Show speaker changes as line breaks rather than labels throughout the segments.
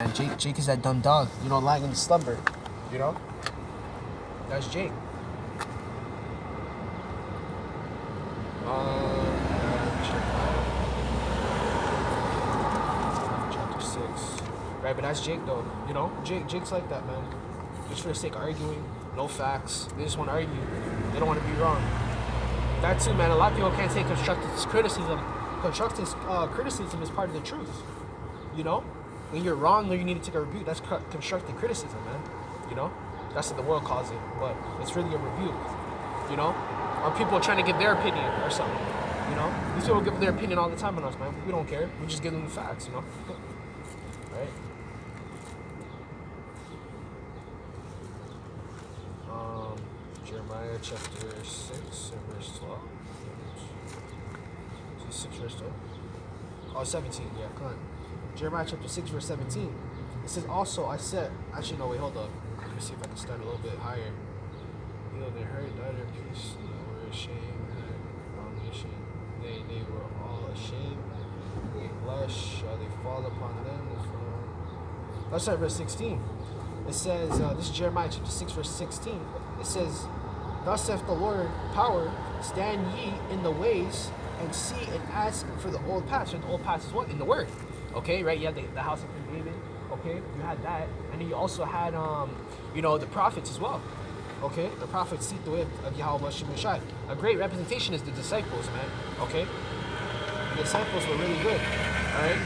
man. Jake is that dumb dog, you know, lying in the slumber, you know? That's Jake. Chapter 6. Right, but that's Jake though, you know? Jake's like that, man. Just for the sake of arguing, no facts. They just want to argue. They don't want to be wrong. That too, man. A lot of people can't take constructive criticism. Constructive criticism is part of the truth. You know? When you're wrong, then you need to take a rebuke. That's constructive criticism, man. You know? That's what the world calls it. But it's really a rebuke. You know? Or people trying to give their opinion or something. You know? These people give their opinion all the time on us, man. We don't care. We just give them the facts, you know? Right? Jeremiah chapter 6 and verse 12. 6 verse 12. Oh, 17, yeah, come on. Jeremiah chapter 6 verse 17. It says, also I said, actually, no, wait, hold up. Let me see if I can start a little bit higher. You know, they heard the utter peace, they were ashamed, abomination. They were all ashamed. They blush, they fall upon them. Let's start verse 16. It says, this is Jeremiah chapter 6 verse 16. It says, thus saith the Lord power, stand ye in the ways and see and ask for the old paths. So the old paths is what? In the word. Okay, right? You had the house of King David. Okay, you had that. And then you also had, you know, the prophets as well. Okay, the prophets seek the way of Yahawashi. A great representation is the disciples, man. Okay, the disciples were really good. All right,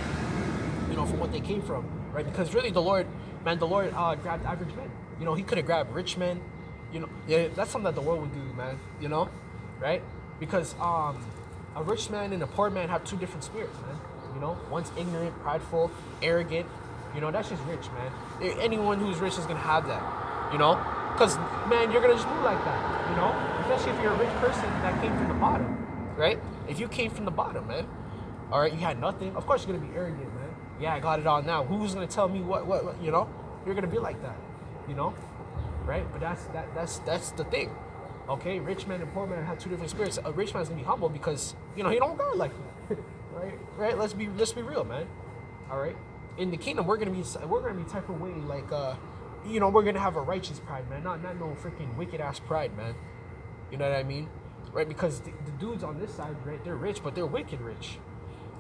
you know, from what they came from, right? Because really, the Lord grabbed average men. You know, he could have grabbed rich men. You know, yeah, that's something that the world would do, man. You know, right? Because a rich man and a poor man have two different spirits, man. You know, one's ignorant, prideful, arrogant. You know, that's just rich, man. Anyone who's rich is gonna have that. You know, because man, you're gonna just move like that. You know, especially if you're a rich person that came from the bottom, right? If you came from the bottom, man, all right, you had nothing. Of course, you're gonna be arrogant, man. Yeah, I got it all now. Who's gonna tell me what? You know, you're gonna be like that. You know, right? But that's the thing. Okay, rich man and poor man have two different spirits. A rich man's gonna be humble because you know he don't got like that, right? Let's be real, man. All right, in the kingdom we're gonna be type of way like you know, we're gonna have a righteous pride, man, not no freaking wicked ass pride, man. You know what I mean, right? Because the dudes on this side, right, they're rich, but they're wicked rich.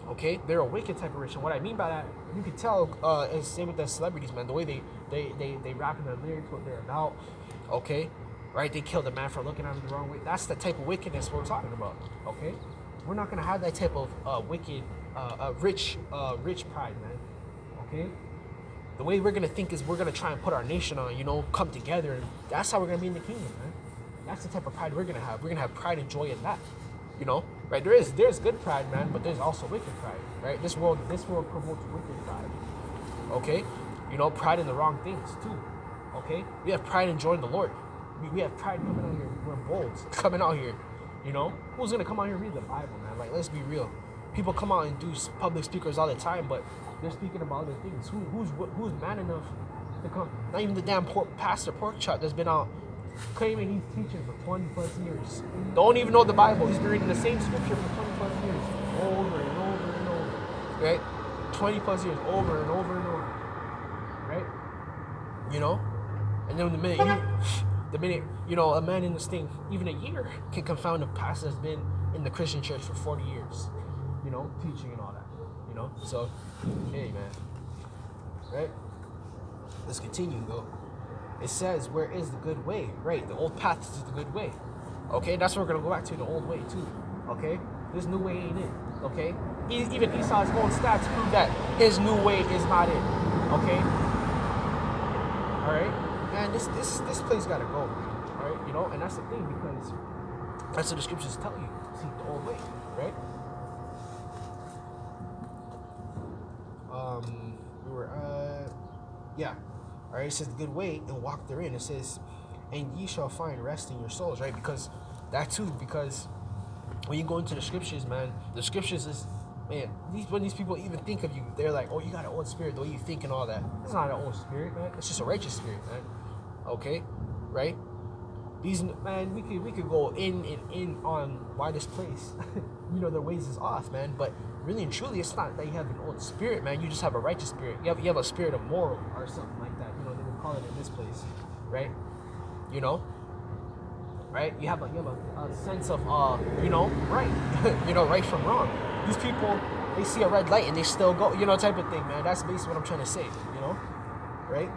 Okay, they're a wicked type of rich, and what I mean by that, you can tell, is same with the celebrities, man. The way they rap in their lyrics, what they're about. Okay. Right, they killed a man for looking at him the wrong way. That's the type of wickedness we're talking about. Okay, we're not gonna have that type of wicked, rich pride, man. Okay, the way we're gonna think is we're gonna try and put our nation on, you know, come together, and that's how we're gonna be in the kingdom, man. That's the type of pride we're gonna have. We're gonna have pride and joy in that, you know. Right? There's good pride, man, but there's also wicked pride. Right? This world promotes wicked pride. Okay, you know, pride in the wrong things too. Okay, we have pride in joy in the Lord. We have pride coming out here. We're bold coming out here. You know, who's gonna come out here and read the Bible, man? Like, let's be real. People come out and do public speakers all the time, but they're speaking about other things. Who's man enough to come? Not even the damn pastor pork chop that's been out claiming he's teaching for 20 plus years. Don't even know the Bible. He's been reading the same scripture for 20 plus years, over and over and over. Right? 20 plus years, over and over and over. Right? You know, and then the minute, you know, a man in this thing, even a year, can confound a pastor that's been in the Christian church for 40 years, you know, teaching and all that, you know? So, hey, man, right? Let's continue, though. It says, where is the good way? Right, the old path is the good way. Okay, that's what we're going to go back to, the old way, too. Okay? This new way ain't it. Okay? Even Esau's own stats prove that his new way is not it. Okay? All right? Man, this place gotta go, right? You know, and that's the thing, because that's what the scriptures tell you. See the old way, right? We were yeah. All right. It says the good way and walk therein. It says, and ye shall find rest in your souls, right? Because that too. Because when you go into the scriptures, man, the scriptures is, man, when these people even think of you, they're like, oh, you got an old spirit, the way you think and all that. It's not an old spirit, man. It's just a righteous spirit, man. Okay, right? These, man, we could go in and in on why this place their ways is off, man. But really and truly, it's not that you have an old spirit, man. You just have a righteous spirit. You have a spirit of moral or something like that. They would call it in this place, right? Right? You have a sense of right, right from wrong. These people, they see a red light and they still go, type of thing, man. That's basically what I'm trying to say, right?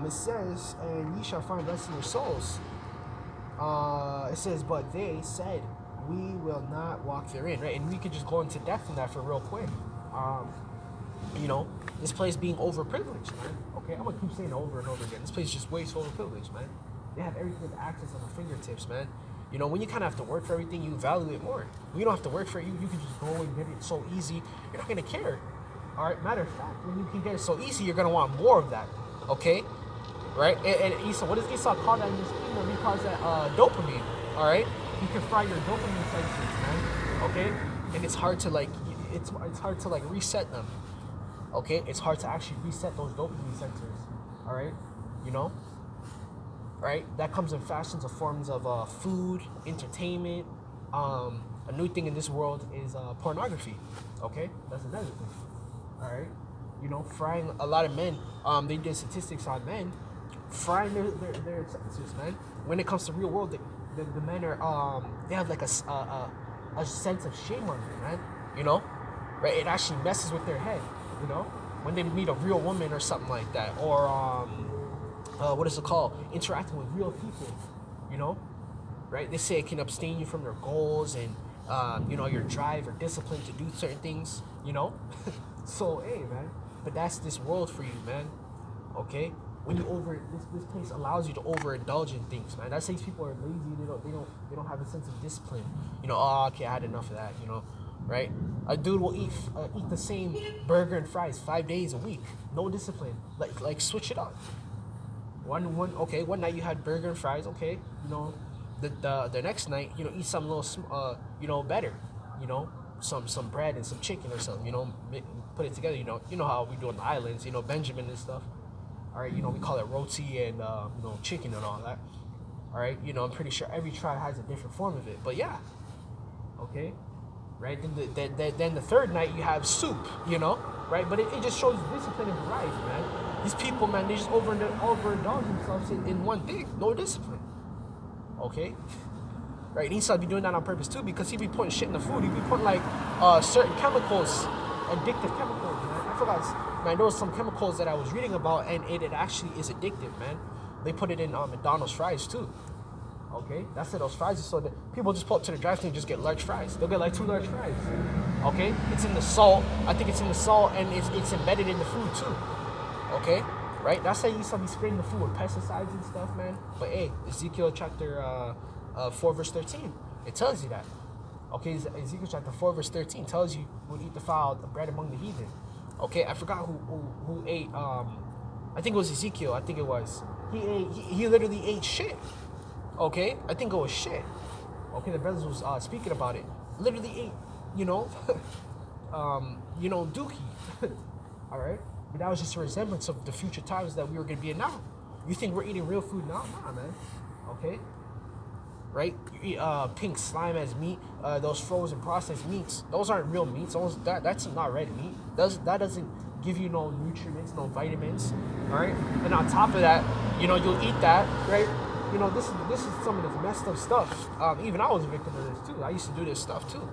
It says, and ye shall find rest in your souls. It says, but they said, we will not walk therein, right? And we could just go into depth in that for real quick. This place being overprivileged, man. Okay, I'm gonna keep saying it over and over again. This place is just way too overprivileged, man. They have everything to access on the fingertips, man. When you kind of have to work for everything, you value it more. When you don't have to work for it, you can just go and get it so easy. You're not gonna care. All right. Matter of fact, when you can get it so easy, you're gonna want more of that. Okay, right? And Esau, what does Esau call that in this kingdom? He calls that dopamine. All right. You can fry your dopamine senses, man. Okay, and it's hard to it's hard to reset them. Okay, it's hard to actually reset those dopamine sensors. All right, right? That comes in fashions of forms of food, entertainment. A new thing in this world is pornography. Okay, that's another thing. All right, frying a lot of men. They did statistics on men frying their sensors, man. When it comes to real world, the men are they have a sense of shame on them, man. Right? It actually messes with their head. When they meet a real woman or something like that, or what is it called? Interacting with real people, right? They say it can abstain you from their goals and, your drive or discipline to do certain things, So, hey, man, but that's this world for you, man, okay? When you this place allows you to overindulge in things, man. That these people are lazy. They don't have a sense of discipline. Okay, I had enough of that, right? A dude will eat the same burger and fries 5 days a week, no discipline. Like switch it up. One night you had burger and fries, okay, the next night, eat something a little, better, some bread and some chicken or something, put it together, you know how we do on the islands, Benjamin and stuff. All right, we call it roti and chicken and all that. All right, I'm pretty sure every tribe has a different form of it, but yeah, okay, right. Then the third night you have soup, right? But it just shows discipline and variety, man. These people, man, they just overindulge themselves in one thing, no discipline. Okay, right? And Esau be doing that on purpose too, because he be putting shit in the food. He be putting certain chemicals, addictive chemicals, man. I forgot. Man, there was some chemicals that I was reading about, and it actually is addictive, man. They put it in McDonald's fries too. Okay, that's it. Those fries are so that people just pull up to the drive-thru and just get large fries. They'll get 2 large fries. Okay, it's in the salt. I think it's in the salt, and it's embedded in the food too. Okay, right? That's how you used to be spraying the food with pesticides and stuff, man. But hey, Ezekiel chapter 4 verse 13, it tells you that. Okay, Ezekiel chapter 4 verse 13 tells you would eat the bread among the heathen. Okay, I forgot who ate. I think it was Ezekiel. I think it was. He literally ate shit. Okay, I think it was shit. Okay, the brothers was speaking about it. Literally ate, dookie. All right, but that was just a resemblance of the future times that we were gonna be in now. You think we're eating real food now? Nah, man. Okay, right? You eat pink slime as meat. Those frozen processed meats. Those aren't real meats. That's not red meat. That doesn't give you no nutrients, no vitamins. All right, and on top of that, you'll eat that, right? This is some of this messed up stuff. Even I was a victim of this too. I used to do this stuff too.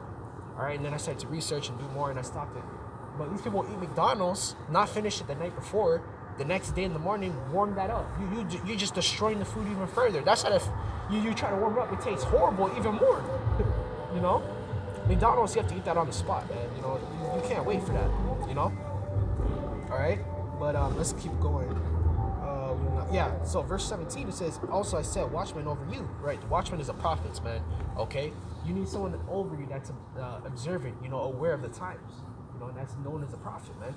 All right, and then I started to research and do more, and I stopped it. But these people eat McDonald's, not finish it the night before. The next day in the morning, warm that up. You're just destroying the food even further. That's how you try to warm it up. It tastes horrible even more. McDonald's, you have to eat that on the spot, man. You can't wait for that. All right, but let's keep going. So verse 17, it says, also I set watchmen over you, right? The watchman is a prophet, man, okay? You need someone over you that's observant, aware of the times, and that's known as a prophet, man,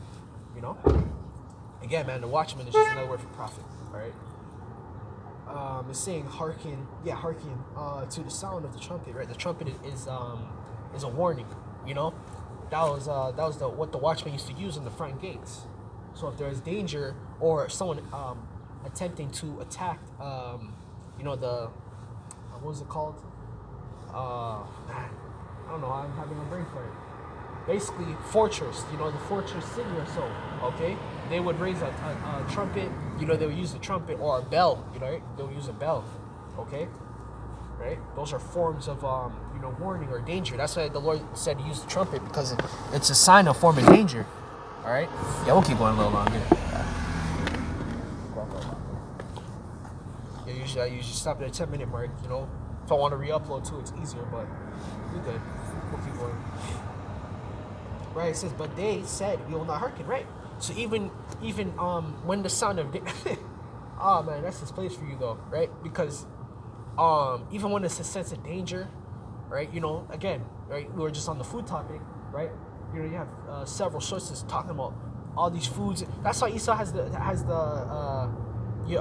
Again, man, the watchman is just another word for prophet, all right? It's saying hearken to the sound of the trumpet, right? The trumpet is a warning, That was what the watchman used to use in the front gates. So if there's danger or someone attempting to attack, what was it called? I don't know, I'm having a brain fart. Basically, fortress, you know, the fortress city or so, okay? They would raise a trumpet, you know, they would use a trumpet or a bell, you know, right? They would use a bell, okay? Right? Those are forms of, you know, warning or danger. That's why the Lord said to use the trumpet, because it's a sign of form of danger, all right? Yeah, we'll keep going a little longer. Yeah, I usually stop at a 10-minute mark, you know? If I want to re-upload too, it's easier, but we're good. We'll keep going. Right, it says, but they said, we will not hearken, right? So even when the son of oh man, that's this place for you though, right? Because even when it's a sense of danger, right? You know, again, right? We were just on the food topic, right? You know, you have several sources talking about all these foods. That's why Esau has he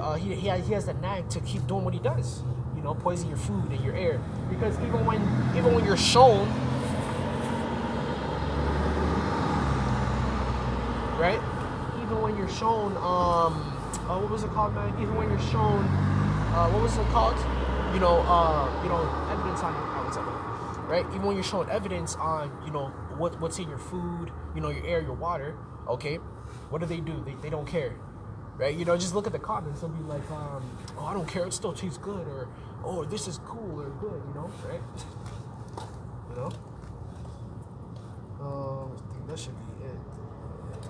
has the knack to keep doing what he does. You know, poison your food and your air. Because even when you're shown, right? Even when you're shown, what was it called, man? Even when you're shown, what was it called? You know, evidence on what's up, man? Right? Even when you're shown evidence on, you know, what's in your food, you know, your air, your water, okay? What do? They don't care, right? You know, just look at the comments. They'll be like, oh, I don't care. It still tastes good, or oh, this is cool or good, you know, right? You know. I think that should be it.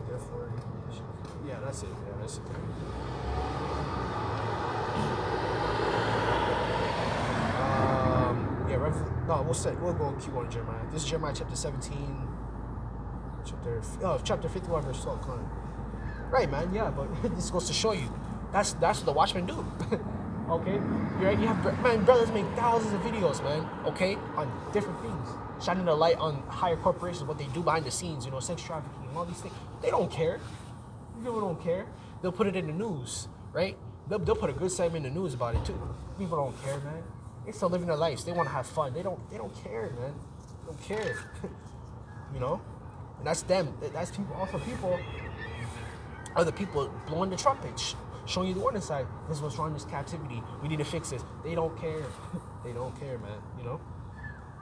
Therefore, yeah, that's it. Yeah, that's it. We'll go and keep on Jeremiah. This is Jeremiah chapter 17, chapter 51, verse 12. Come on. Right, man. Yeah, but this goes to show you that's what the watchmen do. Okay, right? You have brothers make thousands of videos, man. Okay, on different things, shining the light on higher corporations, what they do behind the scenes. You know, sex trafficking, all these things. They don't care. People don't care. They'll put it in the news, right? They'll put a good segment in the news about it too. People don't care, man. They still living their lives. They want to have fun. They don't care, man. They don't care. You know, and that's them. That's people. Also, people are the people blowing the trumpet, showing you the warning side. This is what's wrong in this captivity. We need to fix this. They don't care. They don't care, man. You know.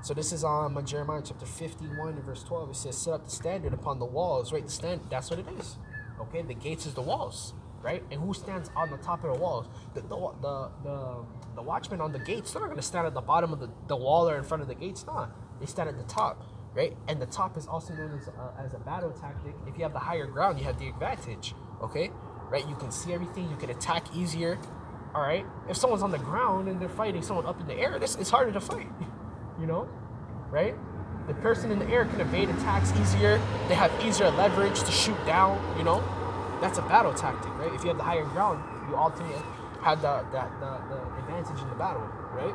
So this is Jeremiah chapter 51 and verse 12. It says, "Set up the standard upon the walls." Right, the stand. That's what it is. Okay, the gates is the walls, right? And who stands on the top of the walls? The watchmen on the gates. They're not gonna stand at the bottom of the wall or in front of the gates. Nah, they stand at the top, right? And the top is also known as a battle tactic. If you have the higher ground, you have the advantage. Okay, right? You can see everything. You can attack easier. All right. If someone's on the ground and they're fighting someone up in the air, it's harder to fight. You know, right? The person in the air can evade attacks easier. They have easier leverage to shoot down. You know, that's a battle tactic, right? If you have the higher ground, you ultimately have the advantage in the battle, right?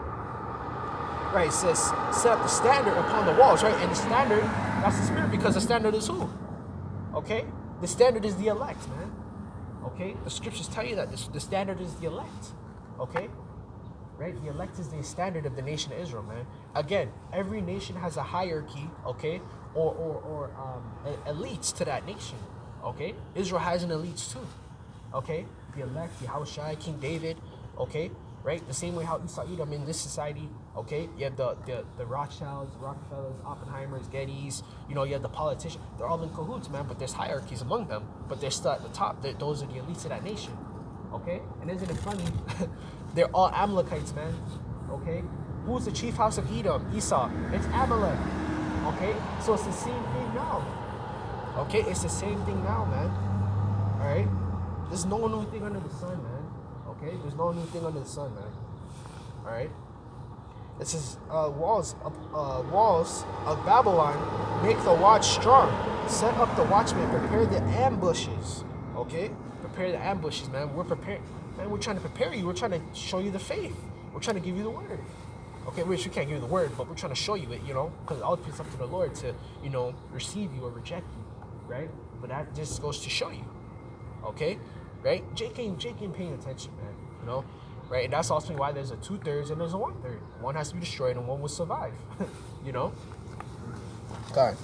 Right. It says set up the standard upon the walls, right? And the standard, that's the spirit, because the standard is who? Okay, the standard is the elect, man. Okay, the scriptures tell you that the standard is the elect. Okay. Right? The elect is the standard of the nation of Israel, man. Again, every nation has a hierarchy, okay, or elites to that nation, okay? Israel has an elites too, okay? The elect, Yahawashi, King David, okay? Right? The same way how Esau Edom in this society, okay? You have the Rothschilds, Rockefellers, Oppenheimers, Gettys, you know, you have the politicians. They're all in cahoots, man, but there's hierarchies among them, but they're still at the top. Those are the elites of that nation, okay? And isn't it funny? They're all Amalekites, man. Okay? Who's the chief house of Edom? Esau. It's Amalek. Okay? So it's the same thing now. Okay? It's the same thing now, man. Alright? There's no new thing under the sun, man. Okay? There's no new thing under the sun, man. Alright? It says, walls of Babylon make the watch strong. Set up the watchmen. Prepare the ambushes. Okay? Prepare the ambushes, man. We're prepared. Man, we're trying to prepare you. We're trying to show you the faith. We're trying to give you the word. Okay, we can't give you the word, but we're trying to show you it, you know, because ultimately it's up to the Lord to, you know, receive you or reject you, right? But that just goes to show you, okay, right? Jake ain't paying attention, man, you know, right? And that's also why there's a 2/3 and there's a 1/3. One has to be destroyed and one will survive, you know. God.